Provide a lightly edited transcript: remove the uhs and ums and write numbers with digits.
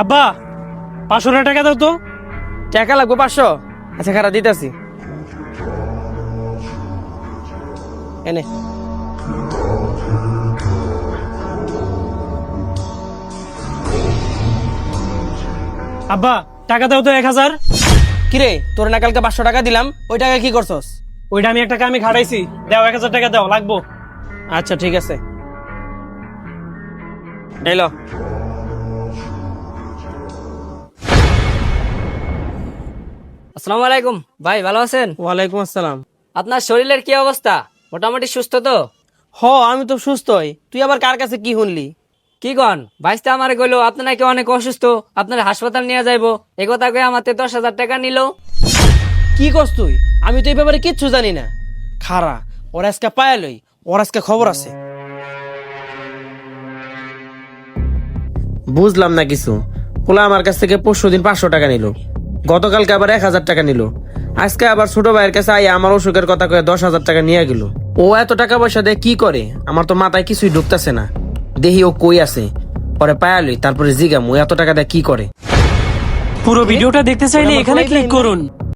আব্বা 500 টাকা দাও তো। টাকা লাগবে 500? আচ্ছা খারাপ দিতেছি। এনে আব্বা টাকা দাও তো 1000। কিরে, তোর না কালকে 500 টাকা দিলাম, ওই টাকা কি করছস? ওইটা আমি একটা কামে খাটাইছি, দাও 1000 টাকা দাও, লাগবো। আচ্ছা ঠিক আছে, এলো। আসসালামু আলাইকুম ভাই, ভালো আছেন? ওয়ালাইকুম আসসালাম। আপনার শরীরের কি অবস্থা? মোটামুটি সুস্থ তো? আমি তো সুস্থই, তুই আবার কার কাছে কি শুনলি? কি কন ভাইস্তা আমারে কইলো আপনি নাকি অনেক অসুস্থ, আপনার হাসপাতাল নিয়ে যাইবো, এই কথা কয়ে আমাতে 10,000 টাকা নিল। কি করছ তুই? আমি তো এই ব্যাপারে কিচ্ছু জানি না। খারা, ওর আজকে পায়ালই, ওর আজকে খবর আছে। বুঝলাম না কিছু। পোলা আমার কাছ থেকে পরশুদিন 500 টাকা নিল, গতকালকে আবার 1000 টাকা নিল, আজকে আবার ছোট ভাইয়ের কাছে আই আমার অসুখের কথা কয়ে 10,000 টাকা নিয়ে গেল। ও এত টাকা পয়সা দিয়ে কি করে আমার তো মাথায় কিছুই ঢুকতেছে না। দেহি ও কই আছে, পরে পায়ালই তারপরে জিগাম ও এত টাকা দিয়ে কি করে। পুরো ভিডিওটা দেখতে চাইলে এখানে ক্লিক করুন।